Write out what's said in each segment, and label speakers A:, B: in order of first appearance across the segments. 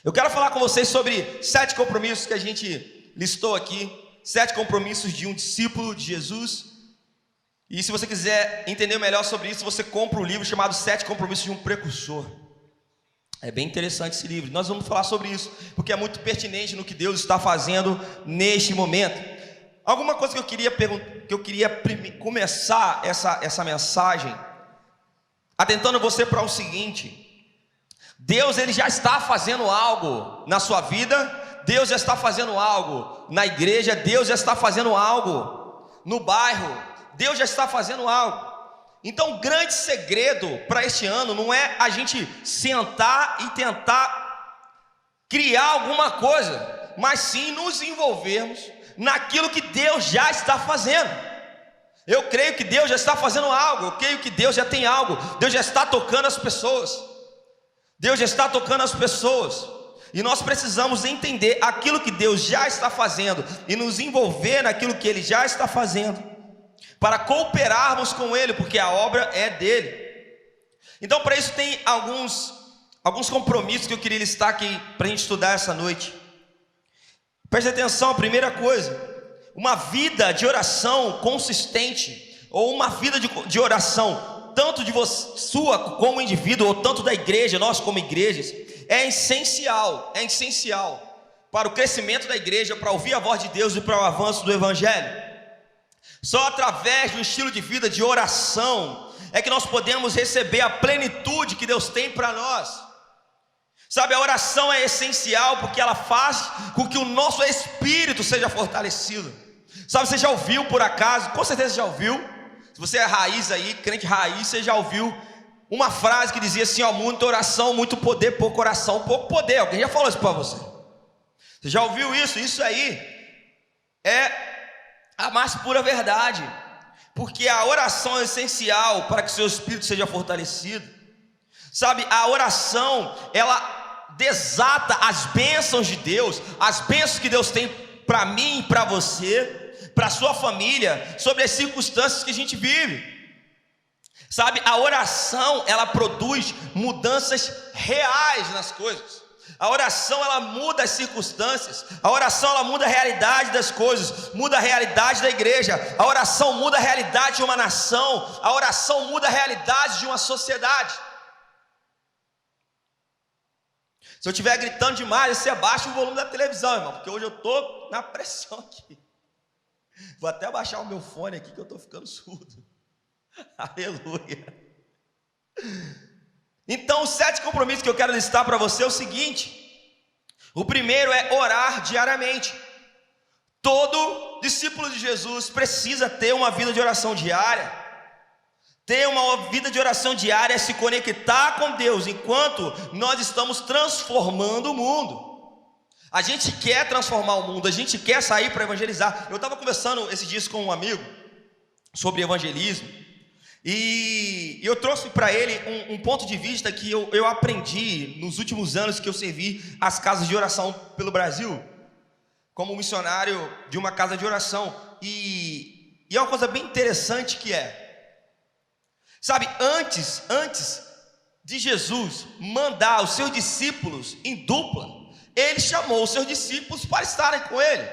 A: Eu quero falar com vocês sobre 7 compromissos que a gente listou aqui. 7 compromissos de um discípulo de Jesus. E se você quiser entender melhor sobre isso, você compra um livro chamado 7 compromissos de um precursor. É bem interessante esse livro. Nós vamos falar sobre isso, porque é muito pertinente no que Deus está fazendo neste momento. Alguma coisa que eu queria começar essa mensagem atentando você para o seguinte: Deus, ele já está fazendo algo na sua vida, Deus já está fazendo algo na igreja, Deus já está fazendo algo no bairro, Deus já está fazendo algo. Então o grande segredo para este ano não é a gente sentar e tentar criar alguma coisa, mas sim nos envolvermos naquilo que Deus já está fazendo. Eu creio que Deus já está fazendo algo, eu creio que Deus já tem algo, Deus já está tocando as pessoas. Deus já está tocando as pessoas, e nós precisamos entender aquilo que Deus já está fazendo e nos envolver naquilo que Ele já está fazendo, para cooperarmos com Ele, porque a obra é dele. Então, para isso tem alguns compromissos que eu queria listar aqui para a gente estudar essa noite. Preste atenção. A primeira coisa: uma vida de oração consistente, ou uma vida de oração tanto de você, sua como indivíduo, ou tanto da igreja, nós como igrejas, é essencial para o crescimento da igreja, para ouvir a voz de Deus e para o avanço do evangelho. Só através de um estilo de vida de oração é que nós podemos receber a plenitude que Deus tem para nós. Sabe, a oração é essencial porque ela faz com que o nosso espírito seja fortalecido. Sabe, você já ouviu por acaso, com certeza já ouviu, se você é raiz aí, crente raiz, você já ouviu uma frase que dizia assim, ó: muita oração, muito poder, pouca oração, pouco poder. Alguém já falou isso para você? Você já ouviu isso? Isso aí é a mais pura verdade, porque a oração é essencial para que o seu espírito seja fortalecido. Sabe, a oração, ela desata as bênçãos de Deus, as bênçãos que Deus tem para mim e para você, para a sua família, sobre as circunstâncias que a gente vive. Sabe, a oração, ela produz mudanças reais nas coisas. A oração, ela muda as circunstâncias. A oração, ela muda a realidade das coisas, muda a realidade da igreja. A oração muda a realidade de uma nação. A oração muda a realidade de uma sociedade. Se eu estiver gritando demais, você abaixa o volume da televisão, irmão, porque hoje eu estou na pressão aqui. Vou até abaixar o meu fone aqui, que eu estou ficando surdo. Aleluia. Então, os 7 compromissos que eu quero listar para você é o seguinte: o primeiro é orar diariamente. Todo discípulo de Jesus precisa ter uma vida de oração diária. Ter uma vida de oração diária é se conectar com Deus enquanto nós estamos transformando o mundo. A gente quer transformar o mundo, a gente quer sair para evangelizar. Eu estava conversando esses dias com um amigo sobre evangelismo, e eu trouxe para ele um ponto de vista que eu aprendi nos últimos anos que eu servi as casas de oração pelo Brasil, como missionário de uma casa de oração. E é uma coisa bem interessante que sabe, antes de Jesus mandar os seus discípulos em dupla, Ele chamou os seus discípulos para estarem com Ele.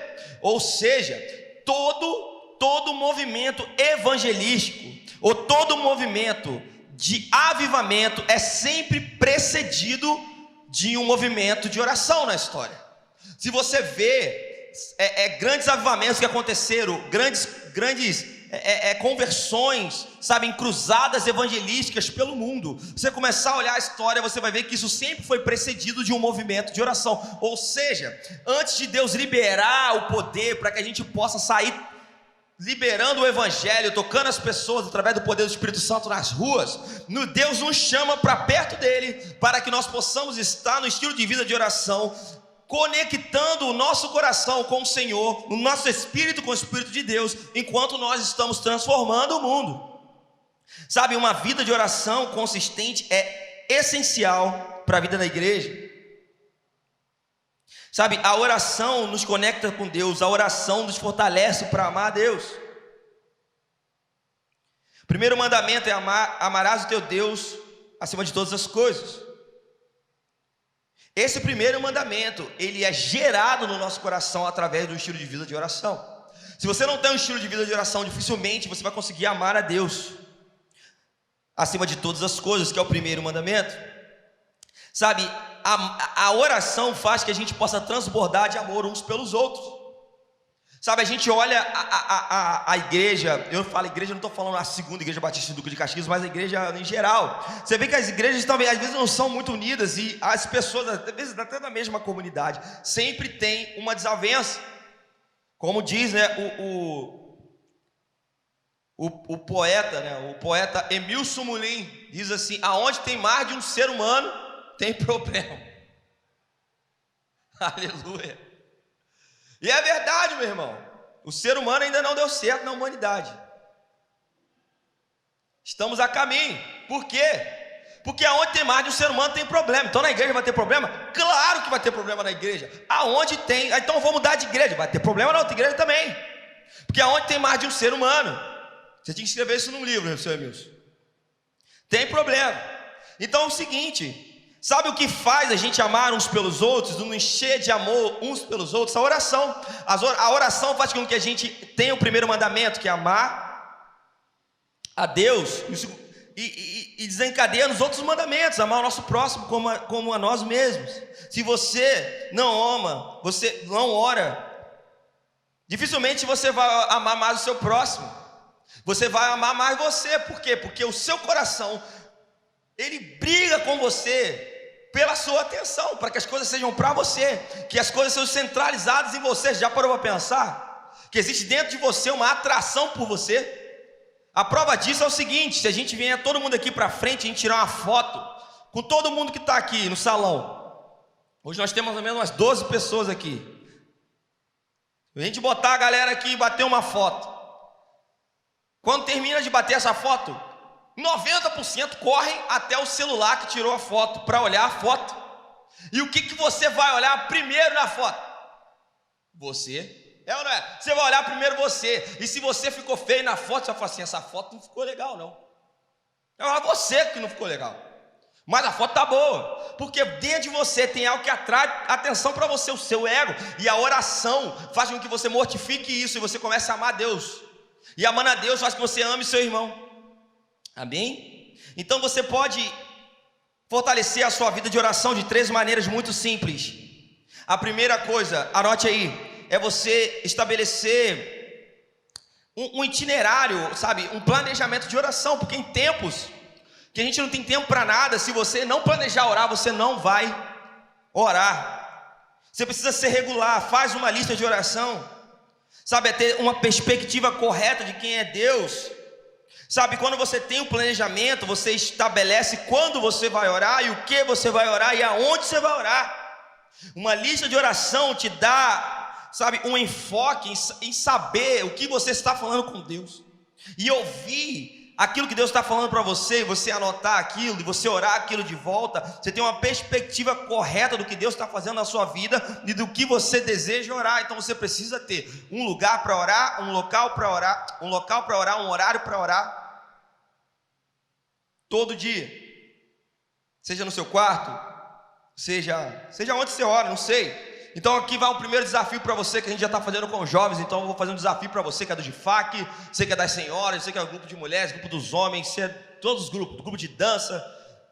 A: Ou seja, todo movimento evangelístico, ou todo movimento de avivamento é sempre precedido de um movimento de oração na história. Se você vê grandes avivamentos que aconteceram, grandes conversões, sabe, em cruzadas evangelísticas pelo mundo, você começar a olhar a história, você vai ver que isso sempre foi precedido de um movimento de oração. Ou seja, antes de Deus liberar o poder para que a gente possa sair liberando o evangelho, tocando as pessoas através do poder do Espírito Santo nas ruas, Deus nos chama para perto dele, para que nós possamos estar no estilo de vida de oração, conectando o nosso coração com o Senhor, o nosso espírito com o Espírito de Deus, enquanto nós estamos transformando o mundo. Sabe, uma vida de oração consistente é essencial para a vida da igreja. Sabe, a oração nos conecta com Deus, a oração nos fortalece para amar a Deus. O primeiro mandamento é amarás o teu Deus acima de todas as coisas. Esse primeiro mandamento, ele é gerado no nosso coração através do estilo de vida de oração. Se você não tem um estilo de vida de oração, dificilmente você vai conseguir amar a Deus acima de todas as coisas, que é o primeiro mandamento. Sabe, a oração faz que a gente possa transbordar de amor uns pelos outros. Sabe, a gente olha a igreja, eu falo igreja, não estou falando a segunda igreja batista do Duque de Caxias, mas a igreja em geral. Você vê que as igrejas também, às vezes, não são muito unidas, e as pessoas, às vezes, até da mesma comunidade, sempre tem uma desavença. Como diz, né, o poeta Emil Sumulin, diz assim: aonde tem mais de um ser humano, tem problema. Aleluia. E é verdade, meu irmão. O ser humano ainda não deu certo na humanidade. Estamos a caminho. Por quê? Porque aonde tem mais de um ser humano tem problema. Então na igreja vai ter problema? Claro que vai ter problema na igreja. Aonde tem, então vou mudar de igreja. Vai ter problema na outra igreja também. Porque aonde tem mais de um ser humano, você tinha que escrever isso num livro, né, seu Emilson? Tem problema. Então é o seguinte: sabe o que faz a gente amar uns pelos outros, nos encher de amor uns pelos outros? A oração. A oração faz com que a gente tenha o primeiro mandamento, que é amar a Deus, e desencadeia nos outros mandamentos, amar o nosso próximo como a nós mesmos. Se você não ama, você não ora, dificilmente você vai amar mais o seu próximo. Você vai amar mais você. Por quê? Porque o seu coração, ele briga com você pela sua atenção, para que as coisas sejam para você, que as coisas sejam centralizadas em você. Já parou para pensar que existe dentro de você uma atração por você? A prova disso é o seguinte: se a gente vier todo mundo aqui para frente, a gente tirar uma foto com todo mundo que está aqui no salão. Hoje nós temos mais ou menos umas 12 pessoas aqui. Se a gente botar a galera aqui e bater uma foto, quando termina de bater essa foto, 90% correm até o celular que tirou a foto para olhar a foto. E o que você vai olhar primeiro na foto? Você. É ou não é? Você vai olhar primeiro você. E se você ficou feio na foto, você vai falar assim: essa foto não ficou legal não. É você que não ficou legal. Mas a foto tá boa. Porque dentro de você tem algo que atrai atenção para você, o seu ego. E a oração faz com que você mortifique isso e você comece a amar a Deus. E amando a Deus faz que você ame seu irmão. Amém? Então você pode fortalecer a sua vida de oração de 3 maneiras muito simples. A primeira coisa, anote aí, é você estabelecer um itinerário, sabe? Um planejamento de oração. Porque em tempos que a gente não tem tempo para nada, se você não planejar orar, você não vai orar. Você precisa ser regular, faz uma lista de oração. Sabe, é ter uma perspectiva correta de quem é Deus. Sabe, quando você tem um planejamento, você estabelece quando você vai orar, e o que você vai orar, e aonde você vai orar. Uma lista de oração te dá, sabe, um enfoque em saber o que você está falando com Deus. E ouvir aquilo que Deus está falando para você, e você anotar aquilo, e você orar aquilo de volta. Você tem uma perspectiva correta do que Deus está fazendo na sua vida, e do que você deseja orar. Então você precisa ter um lugar para orar, um local para orar, um horário para orar. Todo dia, seja no seu quarto, seja onde você ora, não sei. Então aqui vai o primeiro desafio para você, que a gente já está fazendo com os jovens. Então eu vou fazer um desafio para você que é do GIFAC, você que é das senhoras, você que é o grupo de mulheres, grupo dos homens, você é todos os grupos, grupo de dança,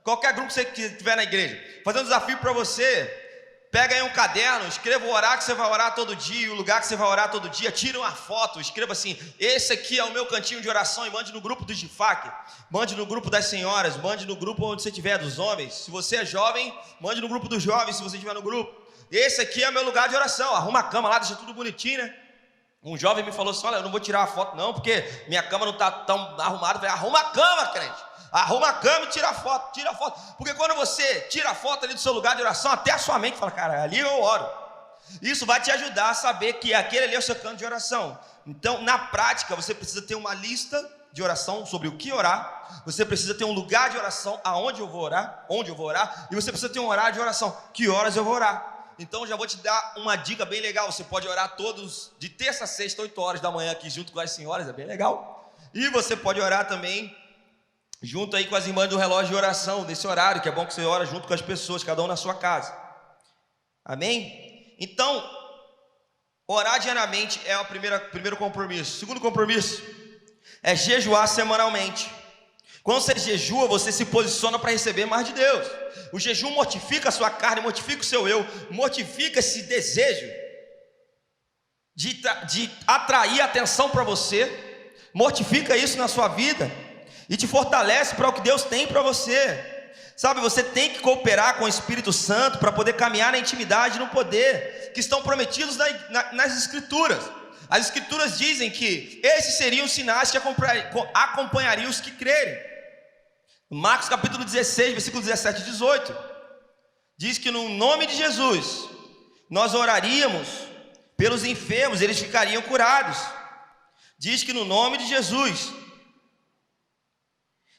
A: qualquer grupo que você tiver na igreja. Fazer um desafio para você. Pega aí um caderno, escreva o horário que você vai orar todo dia, o lugar que você vai orar todo dia, tira uma foto, escreva assim: esse aqui é o meu cantinho de oração, e mande no grupo do GIFAC, mande no grupo das senhoras, mande no grupo onde você estiver, dos homens. Se você é jovem, mande no grupo dos jovens, se você estiver no grupo. Esse aqui é meu lugar de oração. Arruma a cama lá, deixa tudo bonitinho, né? Um jovem me falou assim: olha, eu não vou tirar a foto não, porque minha cama não está tão arrumada. Eu falei: arruma a cama, crente. Arruma a cama e tira a foto, porque quando você tira a foto ali do seu lugar de oração, até a sua mente fala: cara, ali eu oro. Isso vai te ajudar a saber que aquele ali é o seu canto de oração. Então, na prática, você precisa ter uma lista de oração sobre o que orar. Você precisa ter um lugar de oração, aonde eu vou orar, onde eu vou orar. E você precisa ter um horário de oração, que horas eu vou orar. Então já vou te dar uma dica bem legal. Você pode orar todos de terça a sexta, 8 horas da manhã aqui junto com as senhoras, é bem legal. E você pode orar também junto aí com as irmãs do relógio de oração, nesse horário, que é bom que você ora junto com as pessoas, cada um na sua casa. Amém? Então, orar diariamente é o primeiro compromisso. Segundo compromisso é jejuar semanalmente. Quando você jejua, você se posiciona para receber mais de Deus. O jejum mortifica a sua carne, mortifica o seu eu, mortifica esse desejo de atrair atenção para você, mortifica isso na sua vida e te fortalece para o que Deus tem para você. Sabe, você tem que cooperar com o Espírito Santo para poder caminhar na intimidade e no poder que estão prometidos nas Escrituras. As Escrituras dizem que esses seriam os sinais que acompanhariam os que crerem. Marcos capítulo 16, versículo 17 e 18, diz que no nome de Jesus, nós oraríamos pelos enfermos, eles ficariam curados. Diz que no nome de Jesus,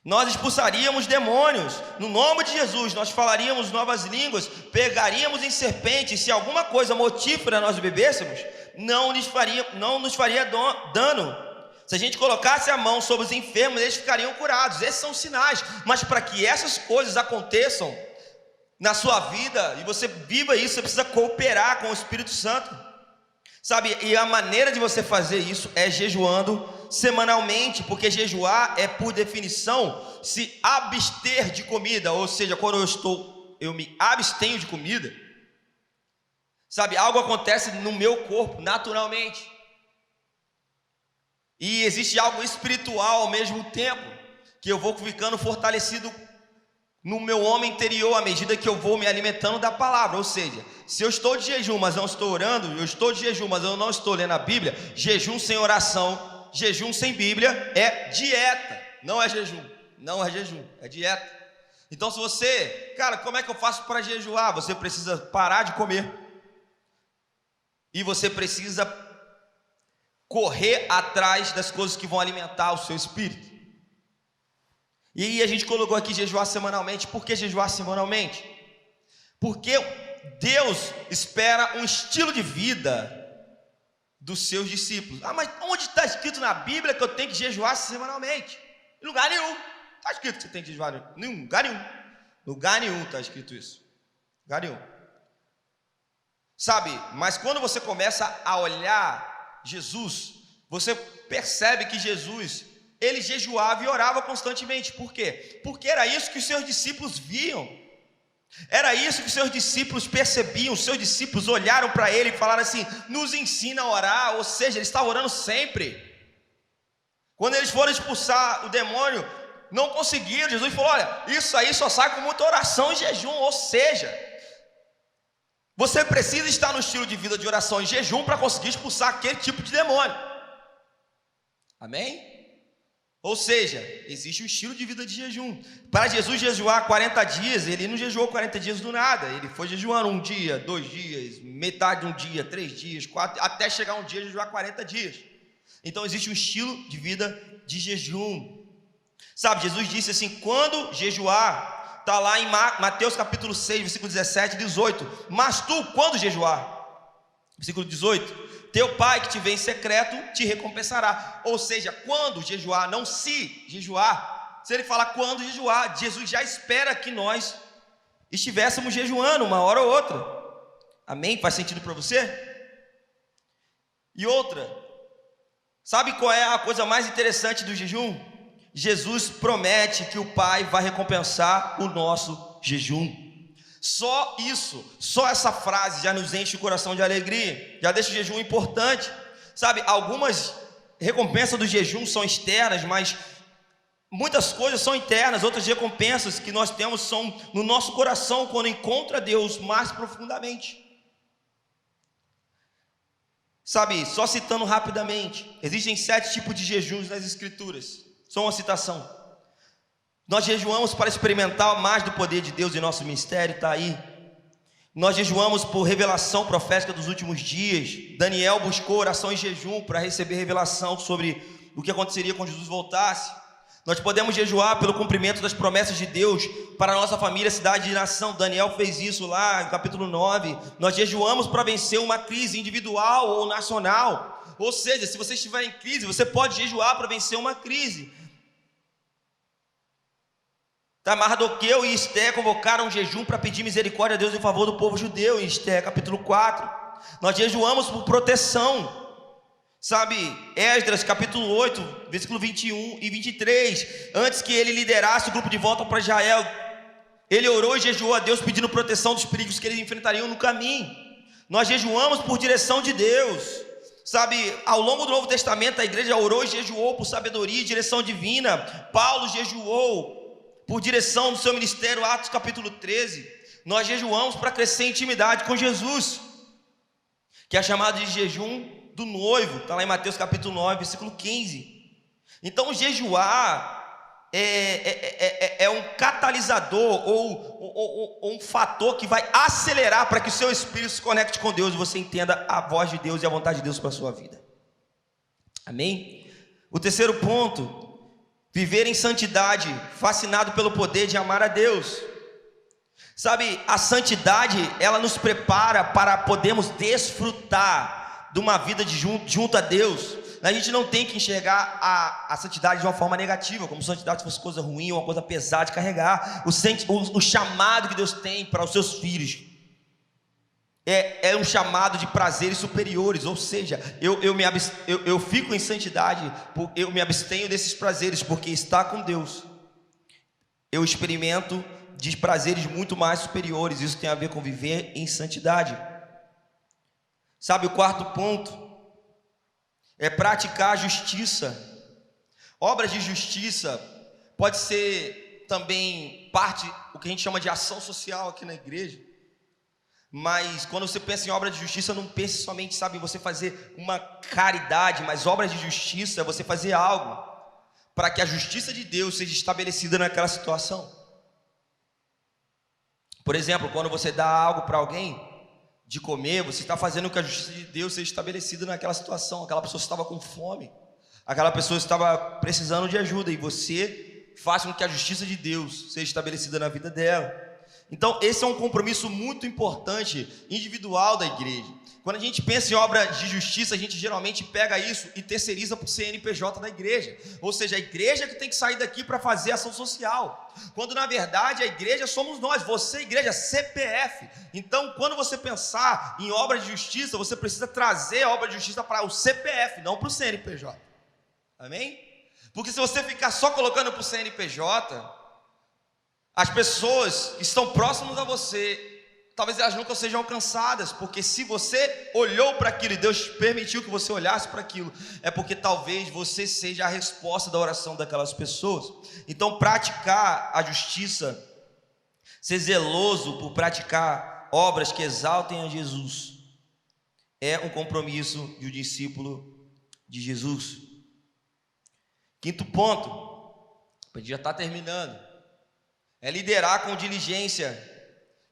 A: nós expulsaríamos demônios. No nome de Jesus, nós falaríamos novas línguas, pegaríamos em serpentes, se alguma coisa mortífera nós bebêssemos, não nos faria dano. Se a gente colocasse a mão sobre os enfermos, eles ficariam curados. Esses são os sinais. Mas para que essas coisas aconteçam na sua vida e você viva isso, você precisa cooperar com o Espírito Santo. Sabe, e a maneira de você fazer isso é jejuando semanalmente, porque jejuar é, por definição, se abster de comida. Ou seja, quando eu me abstenho de comida, sabe, algo acontece no meu corpo naturalmente. E existe algo espiritual ao mesmo tempo, que eu vou ficando fortalecido no meu homem interior à medida que eu vou me alimentando da palavra. Ou seja, se eu estou de jejum, mas não estou orando, eu estou de jejum, mas eu não estou lendo a Bíblia, jejum sem oração, jejum sem Bíblia é dieta, não é jejum, é dieta. Então se você, cara, como é que eu faço para jejuar? Você precisa parar de comer e você precisa correr atrás das coisas que vão alimentar o seu espírito. E a gente colocou aqui jejuar semanalmente. Por que jejuar semanalmente? Porque Deus espera um estilo de vida dos seus discípulos. Ah, mas onde está escrito na Bíblia que eu tenho que jejuar semanalmente? Em lugar nenhum. Está escrito que você tem que jejuar em lugar nenhum. Lugar nenhum está escrito isso. Lugar nenhum. Sabe, mas quando você começa a olhar Jesus, você percebe que Jesus, ele jejuava e orava constantemente. Por quê? Porque era isso que os seus discípulos viam, era isso que os seus discípulos percebiam. Os seus discípulos olharam para ele e falaram assim: nos ensina a orar. Ou seja, ele estava orando sempre. Quando eles foram expulsar o demônio, não conseguiram. Jesus falou: olha, isso aí só sai com muita oração e jejum. Ou seja, você precisa estar no estilo de vida de oração e jejum para conseguir expulsar aquele tipo de demônio. Amém? Ou seja, existe um estilo de vida de jejum. Para Jesus jejuar 40 dias, ele não jejuou 40 dias do nada. Ele foi jejuando 1 dia, 2 dias, metade de 1 dia, 3 dias, 4, até chegar um dia jejuar 40 dias. Então existe um estilo de vida de jejum. Sabe, Jesus disse assim: quando jejuar, está lá em Mateus capítulo 6, versículo 17 e 18. Mas tu, quando jejuar, versículo 18, teu pai que te vê em secreto te recompensará. Ou seja, quando jejuar, não se jejuar. Se ele falar quando jejuar, Jesus já espera que nós estivéssemos jejuando uma hora ou outra. Amém? Faz sentido para você? E outra, sabe qual é a coisa mais interessante do jejum? Jesus promete que o Pai vai recompensar o nosso jejum. Só isso, só essa frase já nos enche o coração de alegria, já deixa o jejum importante. Sabe, algumas recompensas do jejum são externas, mas muitas coisas são internas. Outras recompensas que nós temos são no nosso coração, quando encontra Deus mais profundamente. Sabe, só citando rapidamente, existem 7 tipos de jejuns nas Escrituras. Só uma citação. Nós jejuamos para experimentar mais do poder de Deus em nosso ministério, está aí. Nós jejuamos por revelação profética dos últimos dias. Daniel buscou oração em jejum para receber revelação sobre o que aconteceria quando Jesus voltasse. Nós podemos jejuar pelo cumprimento das promessas de Deus para a nossa família, cidade e nação. Daniel fez isso lá no capítulo 9. Nós jejuamos para vencer uma crise individual ou nacional. Ou seja, se você estiver em crise, você pode jejuar para vencer uma crise. Mardoqueu e Esté convocaram um jejum para pedir misericórdia a Deus em favor do povo judeu, em Esté capítulo 4. Nós jejuamos por proteção. Sabe, Esdras capítulo 8, versículo 21 e 23. Antes que ele liderasse o grupo de volta para Israel, ele orou e jejuou a Deus pedindo proteção dos perigos que eles enfrentariam no caminho. Nós jejuamos por direção de Deus. Sabe, ao longo do Novo Testamento a igreja orou e jejuou por sabedoria e direção divina. Paulo jejuou por direção do seu ministério, Atos capítulo 13. Nós jejuamos para crescer em intimidade com Jesus, que é chamado de jejum do noivo, está lá em Mateus capítulo 9, versículo 15. Então jejuar é um catalisador ou um fator que vai acelerar para que o seu espírito se conecte com Deus e você entenda a voz de Deus e a vontade de Deus para a sua vida. Amém? O terceiro ponto: viver em santidade, fascinado pelo poder de amar a Deus. Sabe, a santidade, ela nos prepara para podermos desfrutar de uma vida junto a Deus. A gente não tem que enxergar a santidade de uma forma negativa, como se santidade fosse coisa ruim, uma coisa pesada de carregar. O chamado que Deus tem para os seus filhos é um chamado de prazeres superiores, ou seja, eu fico em santidade, eu me abstenho desses prazeres, porque estar com Deus, eu experimento de prazeres muito mais superiores. Isso tem a ver com viver em santidade. Sabe, o quarto ponto é praticar a justiça. Obras de justiça pode ser também parte, o que a gente chama de ação social aqui na igreja. Mas quando você pensa em obra de justiça, não pense somente, sabe, em você fazer uma caridade, mas obras de justiça é você fazer algo para que a justiça de Deus seja estabelecida naquela situação. Por exemplo, quando você dá algo para alguém de comer, você está fazendo com que a justiça de Deus seja estabelecida naquela situação. Aquela pessoa estava com fome, aquela pessoa estava precisando de ajuda, e você faz com que a justiça de Deus seja estabelecida na vida dela. Então esse é um compromisso muito importante, individual da igreja. Quando a gente pensa em obra de justiça, a gente geralmente pega isso e terceiriza para o CNPJ da igreja, ou seja, a igreja que tem que sair daqui para fazer ação social, quando na verdade a igreja somos nós, você igreja, CPF. Então quando você pensar em obra de justiça, você precisa trazer a obra de justiça para o CPF, não para o CNPJ, amém? Porque se você ficar só colocando para o CNPJ, as pessoas que estão próximas a você, talvez elas nunca sejam alcançadas, porque se você olhou para aquilo e Deus permitiu que você olhasse para aquilo, é porque talvez você seja a resposta da oração daquelas pessoas. Então praticar a justiça, ser zeloso por praticar obras que exaltem a Jesus, é um compromisso de um discípulo de Jesus. Quinto ponto, a gente já está terminando, é liderar com diligência.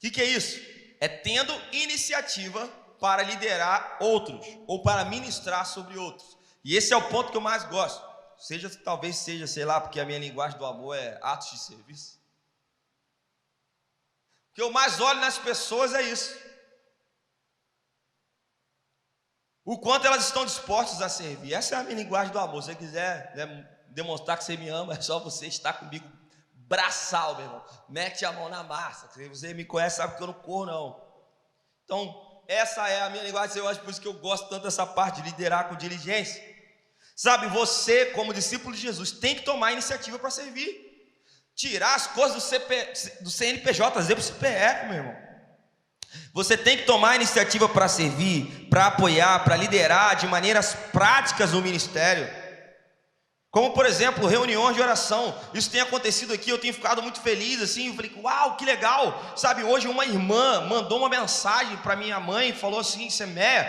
A: O que é isso? É tendo iniciativa para liderar outros, ou para ministrar sobre outros. E esse é o ponto que eu mais gosto. Talvez seja, sei lá, porque a minha linguagem do amor é atos de serviço. O que eu mais olho nas pessoas é isso. O quanto elas estão dispostas a servir. Essa é a minha linguagem do amor. Se você quiser, né, demonstrar que você me ama, é só você estar comigo braçal, meu irmão. Mete a mão na massa. Se você me conhece, sabe que eu não corro, não. Então, essa é a minha linguagem. Eu acho por isso que eu gosto tanto dessa parte de liderar com diligência. Sabe, você, como discípulo de Jesus, tem que tomar iniciativa para servir. Tirar as coisas do CNPJ, trazer para o CPF, meu irmão. Você tem que tomar iniciativa para servir, para apoiar, para liderar de maneiras práticas no ministério. Como, por exemplo, reuniões de oração. Isso tem acontecido aqui, eu tenho ficado muito feliz, assim, eu falei, uau, que legal. Sabe, hoje uma irmã mandou uma mensagem para minha mãe e falou assim, Semeia,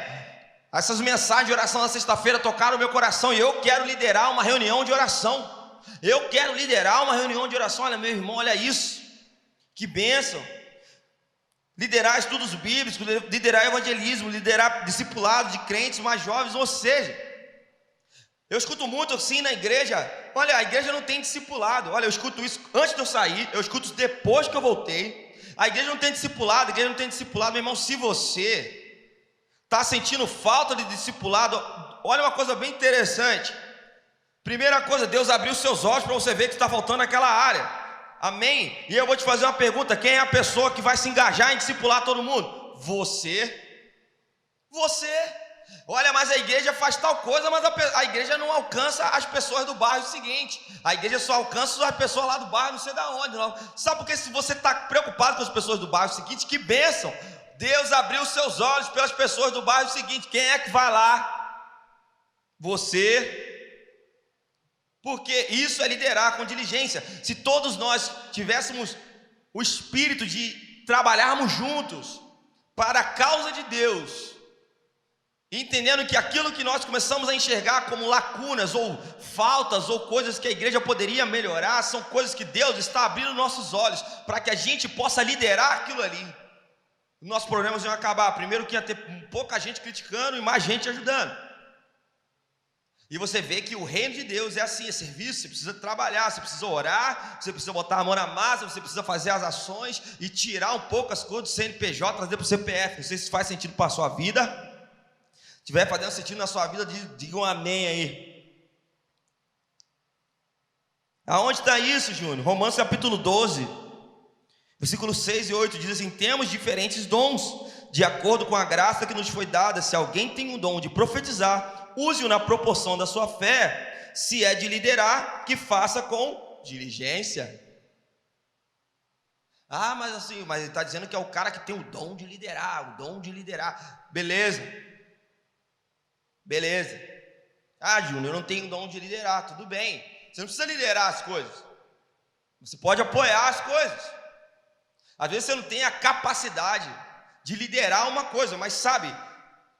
A: essas mensagens de oração na sexta-feira tocaram o meu coração e eu quero liderar uma reunião de oração. Eu quero liderar uma reunião de oração. Olha, meu irmão, olha isso, que bênção. Liderar estudos bíblicos, liderar evangelismo, liderar discipulado de crentes mais jovens, ou seja, eu escuto muito assim na igreja, olha, a igreja não tem discipulado. Olha, eu escuto isso antes de eu sair, eu escuto isso depois que eu voltei. A igreja não tem discipulado, a igreja não tem discipulado. Meu irmão, se você está sentindo falta de discipulado, olha uma coisa bem interessante. Primeira coisa, Deus abriu seus olhos para você ver que está faltando naquela área. Amém? E eu vou te fazer uma pergunta: quem é a pessoa que vai se engajar em discipular todo mundo? Você. Olha, mas a igreja faz tal coisa, mas a igreja não alcança as pessoas do bairro seguinte. A igreja só alcança as pessoas lá do bairro, não sei da onde. Não. Sabe por que? Se você está preocupado com as pessoas do bairro seguinte, que bênção! Deus abriu os seus olhos pelas pessoas do bairro seguinte. Quem é que vai lá? Você. Porque isso é liderar com diligência. Se todos nós tivéssemos o espírito de trabalharmos juntos para a causa de Deus, entendendo que aquilo que nós começamos a enxergar como lacunas ou faltas ou coisas que a igreja poderia melhorar, são coisas que Deus está abrindo nossos olhos para que a gente possa liderar aquilo ali. Nossos problemas iam acabar. Primeiro que ia ter pouca gente criticando e mais gente ajudando. E você vê que o reino de Deus é assim, é serviço. Você precisa trabalhar, você precisa orar, você precisa botar a mão na massa, você precisa fazer as ações e tirar um pouco as coisas do CNPJ, trazer para o CPF. Não sei se faz sentido para a sua vida. Se estiver fazendo sentido na sua vida, diga um amém aí. Aonde está isso, Júnior? Romanos capítulo 12, versículos 6 e 8 diz assim: temos diferentes dons, de acordo com a graça que nos foi dada. Se alguém tem um dom de profetizar, use-o na proporção da sua fé. Se é de liderar, que faça com diligência. Ah, mas assim, mas ele está dizendo que é o cara que tem o dom de liderar, o dom de liderar. Beleza. Ah, Júnior, eu não tenho dom de liderar. Tudo bem. Você não precisa liderar as coisas. Você pode apoiar as coisas. Às vezes você não tem a capacidade de liderar uma coisa, mas sabe,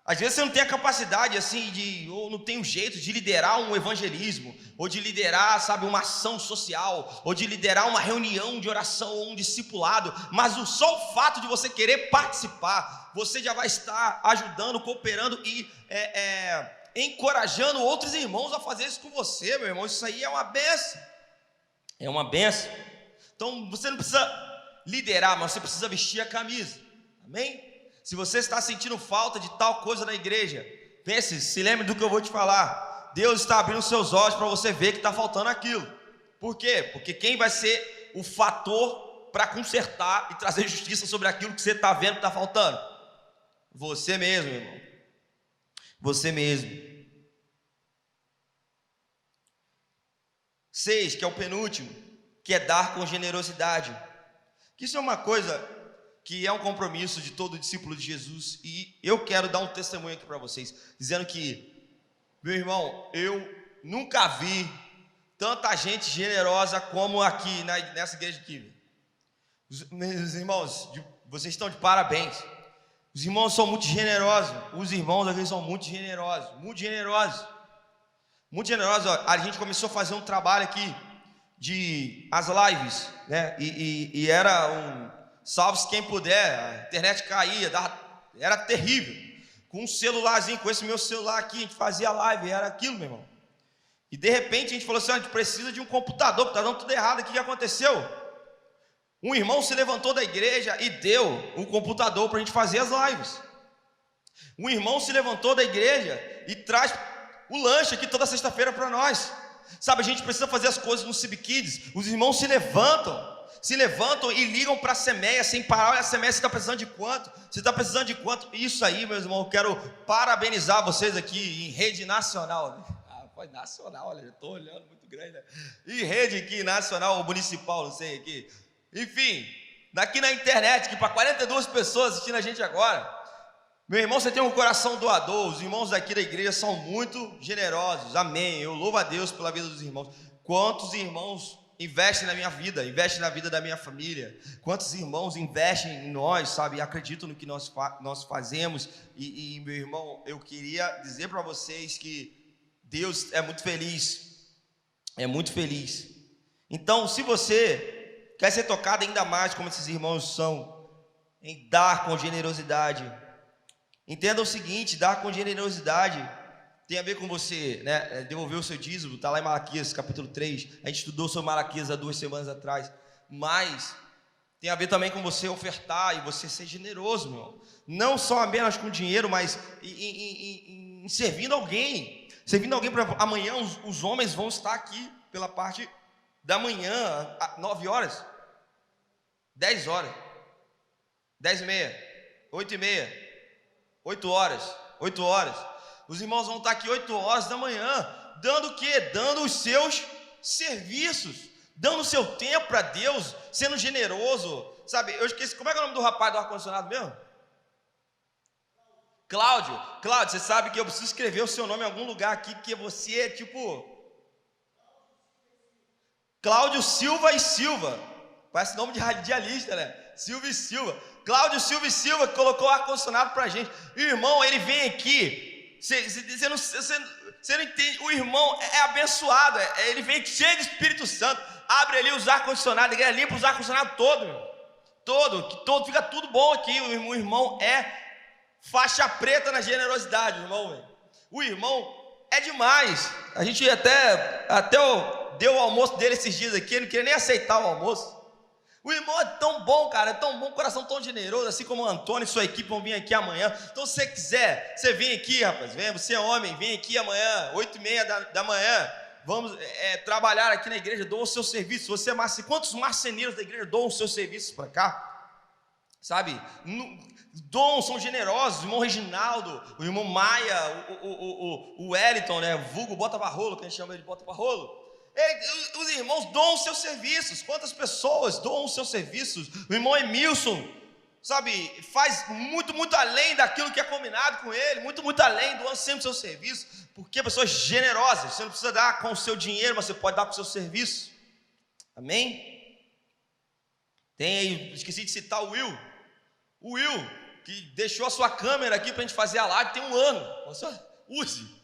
A: às vezes você não tem a capacidade assim ou não tem o jeito de liderar um evangelismo, ou de liderar, sabe, uma ação social, ou de liderar uma reunião de oração ou um discipulado, mas só o fato de você querer participar, você já vai estar ajudando, cooperando e encorajando outros irmãos a fazer isso com você, meu irmão. Isso aí é uma bênção. É uma bênção. Então você não precisa liderar, mas você precisa vestir a camisa. Amém? Se você está sentindo falta de tal coisa na igreja, pense, se lembre do que eu vou te falar. Deus está abrindo seus olhos para você ver que está faltando aquilo. Por quê? Porque quem vai ser o fator para consertar e trazer justiça sobre aquilo que você está vendo que está faltando? Você mesmo, irmão. Você mesmo. 6, que é o penúltimo, que é dar com generosidade. Isso é uma coisa que é um compromisso de todo discípulo de Jesus, e eu quero dar um testemunho aqui para vocês, dizendo que, meu irmão, eu nunca vi tanta gente generosa como aqui nessa igreja aqui. Meus irmãos, vocês estão de parabéns. Os irmãos são muito generosos. Os irmãos aqui são muito generosos, muito generosos, muito generosos. A gente começou a fazer um trabalho aqui de as lives, né? E era salve-se quem puder, a internet caía, era terrível. Com um celularzinho, com esse meu celular aqui, a gente fazia live, era aquilo, meu irmão. E de repente a gente falou assim: a gente precisa de um computador, porque está dando tudo errado aqui. O que aconteceu? Um irmão se levantou da igreja e deu um computador para a gente fazer as lives. Um irmão se levantou da igreja e traz o lanche aqui toda sexta-feira para nós. Sabe, a gente precisa fazer as coisas no CIB Kids. Os irmãos se levantam e ligam para a Semeia sem parar. Olha, a Semeia, você está precisando de quanto? Você está precisando de quanto? Isso aí, meus irmãos, eu quero parabenizar vocês aqui em rede nacional. Pode nacional, olha, eu estou olhando muito grande, né? Em rede aqui nacional ou municipal, não sei aqui. Enfim, daqui na internet, que para 42 pessoas assistindo a gente agora. Meu irmão, você tem um coração doador. Os irmãos daqui da igreja são muito generosos, amém. Eu louvo a Deus pela vida dos irmãos. Quantos irmãos investem na minha vida, investem na vida da minha família? Quantos irmãos investem em nós, sabe, acreditam no que nós fazemos? E meu irmão, eu queria dizer para vocês que Deus é muito feliz, Então, se você quer ser tocado ainda mais como esses irmãos são, em dar com generosidade, entenda o seguinte: dar com generosidade tem a ver com você, né, devolver o seu dízimo. Está lá em Malaquias capítulo 3, a gente estudou sobre Malaquias há 2 semanas atrás, mas tem a ver também com você ofertar e você ser generoso, meu irmão. Não só apenas com dinheiro, mas em servindo alguém para amanhã. Os homens vão estar aqui pela parte da manhã, às 9 horas. 10 horas, 10h30, 8h30, 8 horas, 8 horas. Os irmãos vão estar aqui 8 horas da manhã, dando o quê? Dando os seus serviços, dando o seu tempo para Deus, sendo generoso, sabe? Eu esqueci, como é que é o nome do rapaz do ar-condicionado mesmo? Cláudio, você sabe que eu preciso escrever o seu nome em algum lugar aqui, porque você é tipo... Cláudio Silva e Silva, parece nome de radialista, né? Silva e Silva, Cláudio Silva e Silva, que colocou o ar-condicionado pra gente. E o irmão, ele vem aqui, você não entende, o irmão é abençoado, ele vem cheio de Espírito Santo, abre ali os ar-condicionados, ele limpa os ar-condicionados todo, fica tudo bom aqui. O irmão é faixa preta na generosidade, irmão. O irmão é demais. A gente até deu o almoço dele esses dias aqui, ele não queria nem aceitar o almoço. O irmão é tão bom, cara, é tão bom, coração tão generoso, assim como o Antônio e sua equipe vão vir aqui amanhã. Então, se você quiser, você vem aqui, rapaz, vem, você é homem, vem aqui amanhã, 8h30 da manhã, vamos trabalhar aqui na igreja, doa o seu serviço. Você é quantos marceneiros da igreja doam os seus serviços para cá? Sabe? Dom, são generosos. O irmão Reginaldo, o irmão Maia, o Wellington, né? Vulgo Bota Barrolo, que a gente chama ele de Bota Barrolo. Os irmãos doam os seus serviços. Quantas pessoas doam os seus serviços? O irmão Emilson, sabe, faz muito além daquilo que é combinado com ele, muito além, doando sempre o seu serviço, porque pessoas generosas. Você não precisa dar com o seu dinheiro, mas você pode dar com o seu serviço. Amém? Tem aí, esqueci de citar o Will, que deixou a sua câmera aqui para a gente fazer a live, tem 1 ano. Use.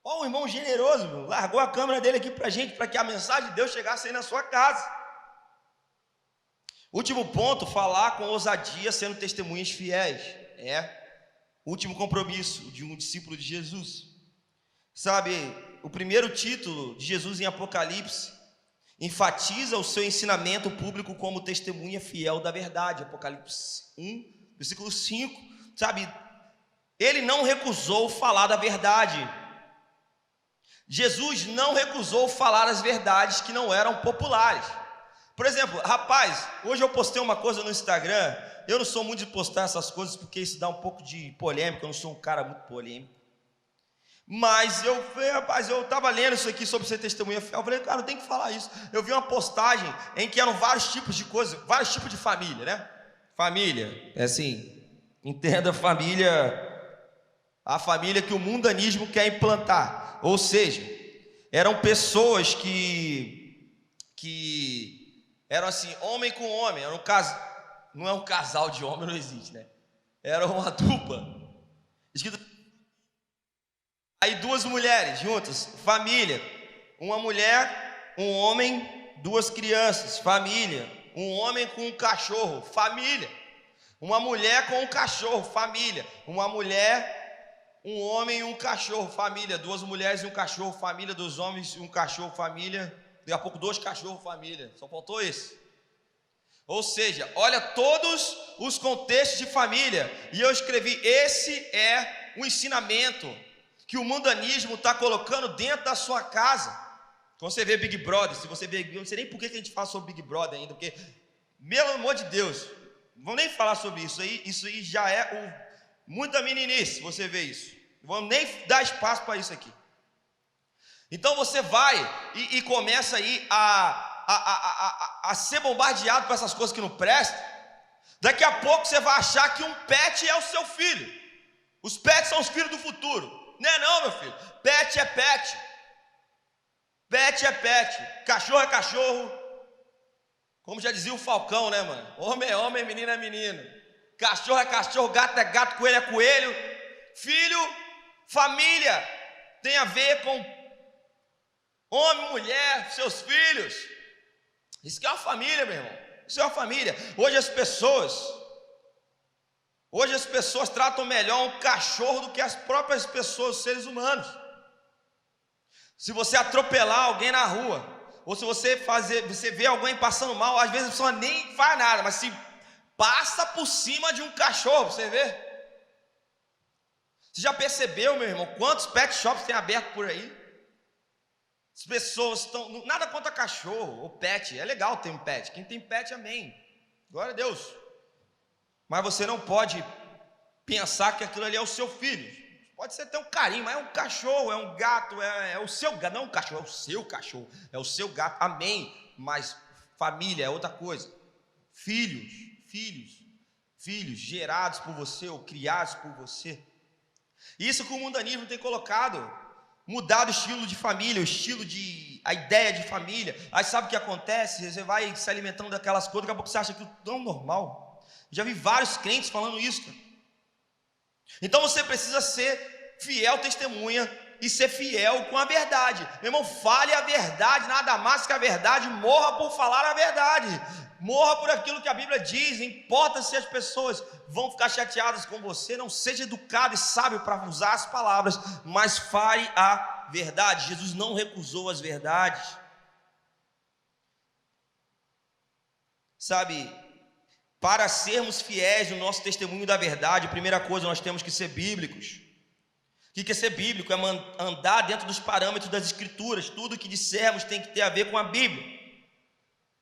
A: Olha o irmão generoso, meu. Largou a câmera dele aqui para a gente, para que a mensagem de Deus chegasse aí na sua casa. Último ponto, falar com ousadia, sendo testemunhas fiéis. Último compromisso de um discípulo de Jesus. Sabe, o primeiro título de Jesus em Apocalipse enfatiza o seu ensinamento público como testemunha fiel da verdade. Apocalipse 1, versículo 5, sabe? Ele não recusou falar da verdade. Jesus não recusou falar as verdades que não eram populares. Por exemplo, rapaz, hoje eu postei uma coisa no Instagram. Eu não sou muito de postar essas coisas porque isso dá um pouco de polêmica. Eu não sou um cara muito polêmico. Mas eu estava lendo isso aqui sobre ser testemunha fiel. Eu falei, cara, tem que falar isso. Eu vi uma postagem em que eram vários tipos de coisas, vários tipos de família, né? Família, é assim, entenda a família que o mundanismo quer implantar. Ou seja, eram pessoas que eram assim, homem com homem, era um caso, não é um casal de homem, não existe, né? Era uma dupla. Escrito aí 2 mulheres juntas, família. Uma mulher, um homem, 2 crianças, família. Um homem com um cachorro, família. Uma mulher com um cachorro, família. Uma mulher, um homem e um cachorro, família. 2 mulheres e um cachorro, família. 2 homens e um cachorro, família. Daqui a pouco 2 cachorros, família. Só faltou esse. Ou seja, olha todos os contextos de família. E eu escrevi, esse é o ensinamento que o mundanismo está colocando dentro da sua casa. Quando você vê Big Brother, se você vê, eu não sei nem por que a gente fala sobre Big Brother ainda, porque, pelo amor de Deus, não vamos nem falar sobre isso aí já é muita meninice, você vê isso. Não vamos nem dar espaço para isso aqui. Então você vai e começa aí a ser bombardeado por essas coisas que não prestam. Daqui a pouco você vai achar que um pet é o seu filho. Os pets são os filhos do futuro. Não é não, meu filho. Pet é pet. Pet é pet. Cachorro é cachorro. Como já dizia o Falcão, né, mano? Homem é homem, menino é menino. Cachorro é cachorro, gato é gato, coelho é coelho. Filho, família, tem a ver com homem, mulher, seus filhos. Isso que é uma família, meu irmão. Isso é uma família. Hoje as pessoas tratam melhor um cachorro do que as próprias pessoas, os seres humanos. Se você atropelar alguém na rua, ou se você vê alguém passando mal, às vezes a pessoa nem faz nada, mas se passa por cima de um cachorro, você vê? Você já percebeu, meu irmão, quantos pet shops tem aberto por aí? As pessoas estão, nada contra cachorro ou pet, é legal ter um pet, quem tem pet, amém. Glória a Deus. Mas você não pode pensar que aquilo ali é o seu filho. Pode ser até um carinho, mas é um cachorro, é um gato, é o seu gato, não é um cachorro, é o seu cachorro, é o seu gato, amém. Mas família é outra coisa. Filhos gerados por você ou criados por você. Isso que o mundanismo tem colocado, mudado o estilo de família, a ideia de família. Aí sabe o que acontece? Você vai se alimentando daquelas coisas, daqui a pouco você acha aquilo tão normal. Já vi vários crentes falando isso, cara. Então você precisa ser fiel testemunha e ser fiel com a verdade. Meu irmão, fale a verdade, nada mais que a verdade, morra por falar a verdade. Morra por aquilo que a Bíblia diz. Importa se as pessoas vão ficar chateadas com você. Não seja educado e sábio para usar as palavras, mas fale a verdade. Jesus não recusou as verdades. Sabe, para sermos fiéis no nosso testemunho da verdade, a primeira coisa, nós temos que ser bíblicos. O que é ser bíblico? É andar dentro dos parâmetros das Escrituras. Tudo que dissermos tem que ter a ver com a Bíblia.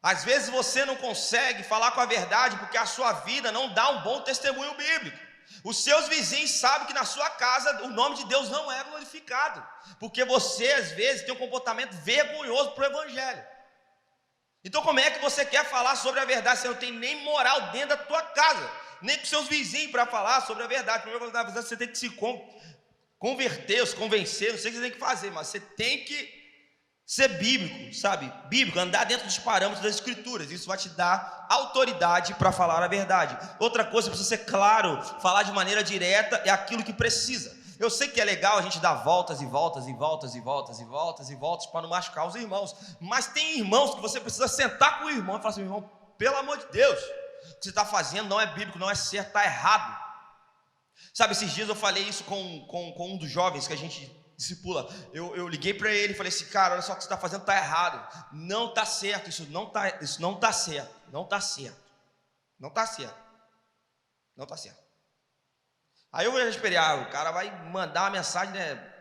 A: Às vezes você não consegue falar com a verdade porque a sua vida não dá um bom testemunho bíblico. Os seus vizinhos sabem que na sua casa o nome de Deus não é glorificado, porque você às vezes tem um comportamento vergonhoso para o Evangelho. Então como é que você quer falar sobre a verdade se não tem nem moral dentro da tua casa, nem com seus vizinhos para falar sobre a verdade? Primeiro você tem que se converter, se convencer, não sei o que você tem que fazer, mas você tem que ser bíblico, sabe? Bíblico, andar dentro dos parâmetros das Escrituras. Isso vai te dar autoridade para falar a verdade. Outra coisa, precisa ser claro, falar de maneira direta é aquilo que precisa. Eu sei que é legal a gente dar voltas e voltas para não machucar os irmãos, mas tem irmãos que você precisa sentar com o irmão e falar assim: irmão, pelo amor de Deus, o que você está fazendo não é bíblico, não é certo, está errado. Sabe, esses dias eu falei isso com um dos jovens que a gente discipula. Eu liguei para ele e falei assim: cara, olha só, o que você está fazendo está errado, não está certo, isso não está certo. Aí eu já esperei, o cara vai mandar uma mensagem, né,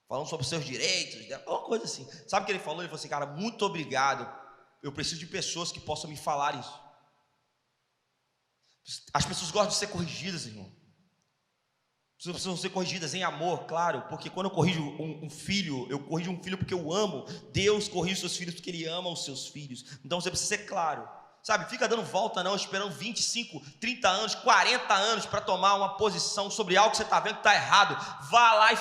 A: falando sobre os seus direitos, né, uma coisa assim. Sabe o que ele falou? Ele falou assim: cara, muito obrigado, eu preciso de pessoas que possam me falar isso. As pessoas gostam de ser corrigidas, irmão. As pessoas precisam ser corrigidas em amor, claro, porque quando eu corrijo um filho, eu corrijo um filho porque eu amo. Deus corrige os seus filhos porque Ele ama os seus filhos. Então você precisa ser claro, sabe? Fica dando volta não, esperando 25, 30 anos, 40 anos para tomar uma posição sobre algo que você está vendo que está errado. Vá lá e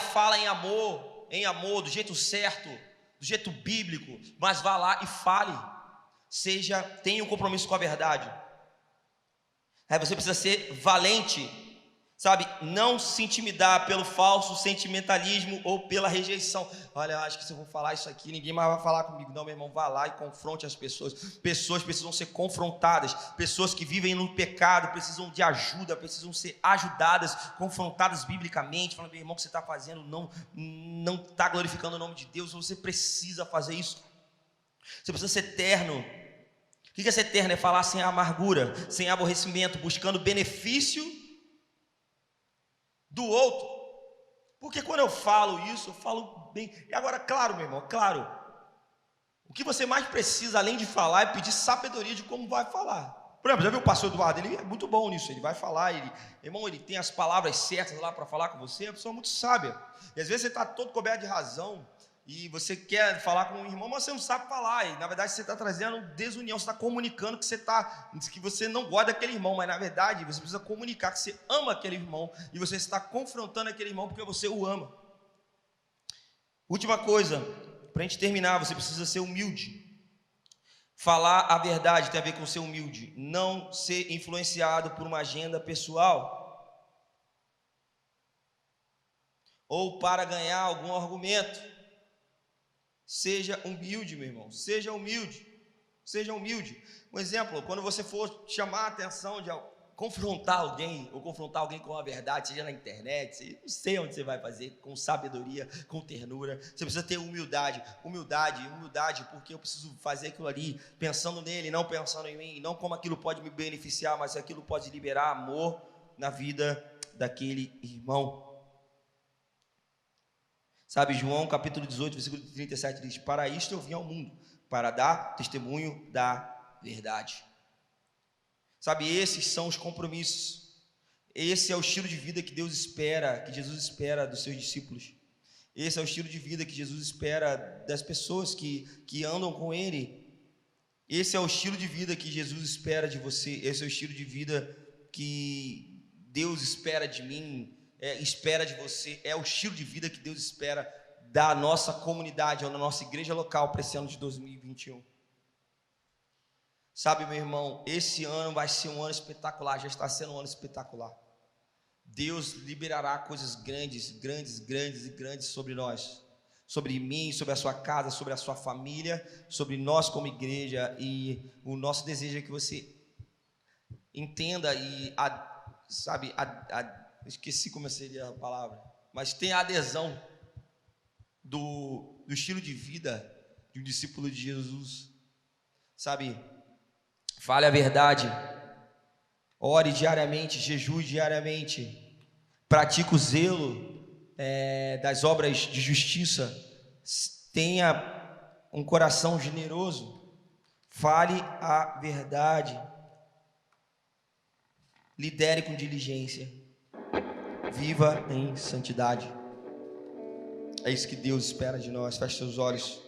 A: fala em amor, do jeito certo, do jeito bíblico, mas vá lá e fale. Tenha um compromisso com a verdade. Aí você precisa ser valente, sabe? Não se intimidar pelo falso sentimentalismo ou pela rejeição. Olha, eu acho que se eu vou falar isso aqui, ninguém mais vai falar comigo. Não, meu irmão, vá lá e confronte as pessoas. Pessoas precisam ser confrontadas. Pessoas que vivem no pecado precisam de ajuda, precisam ser ajudadas, confrontadas biblicamente. Falando: meu irmão, o que você está fazendo não está glorificando o nome de Deus. Você precisa fazer isso. Você precisa ser terno. O que é ser terno? É falar sem amargura, sem aborrecimento, buscando benefício do outro. Porque quando eu falo isso, eu falo bem. E agora, claro, meu irmão, claro, o que você mais precisa, além de falar, é pedir sabedoria de como vai falar. Por exemplo, já viu o pastor Eduardo? Ele é muito bom nisso, ele vai falar, irmão, ele tem as palavras certas lá para falar com você, é uma pessoa muito sábia. E às vezes você está todo coberto de razão, e você quer falar com um irmão, mas você não sabe falar, e na verdade você está trazendo desunião, você está comunicando que você não gosta daquele irmão, mas na verdade você precisa comunicar que você ama aquele irmão, e você está confrontando aquele irmão porque você o ama. Última coisa, para a gente terminar, você precisa ser humilde. Falar a verdade tem a ver com ser humilde, não ser influenciado por uma agenda pessoal, ou para ganhar algum argumento. Seja humilde, meu irmão, seja humilde. Um exemplo, quando você for chamar a atenção de confrontar alguém, ou confrontar alguém com a verdade, seja na internet, não sei onde você vai fazer, com sabedoria, com ternura, você precisa ter humildade, porque eu preciso fazer aquilo ali, pensando nele, não pensando em mim, não como aquilo pode me beneficiar, mas aquilo pode liberar amor na vida daquele irmão. Sabe, João capítulo 18, versículo 37 diz: para isto eu vim ao mundo, para dar testemunho da verdade. Sabe, esses são os compromissos. Esse é o estilo de vida que Deus espera, que Jesus espera dos seus discípulos. Esse é o estilo de vida que Jesus espera das pessoas que andam com Ele. Esse é o estilo de vida que Jesus espera de você. Esse é o estilo de vida que Deus espera de mim, espera de você. É o estilo de vida que Deus espera da nossa comunidade, ou da nossa igreja local para esse ano de 2021. Sabe, meu irmão, esse ano vai ser um ano espetacular, já está sendo um ano espetacular. Deus liberará coisas grandes sobre nós, sobre mim, sobre a sua casa, sobre a sua família, sobre nós como igreja. E o nosso desejo é que você entenda e, esqueci como seria a palavra, mas tenha adesão do estilo de vida de um discípulo de Jesus. Sabe, fale a verdade, ore diariamente, jejue diariamente, pratique o zelo das obras de justiça, tenha um coração generoso, fale a verdade, lidere com diligência, viva em santidade. É isso que Deus espera de nós. Feche seus olhos.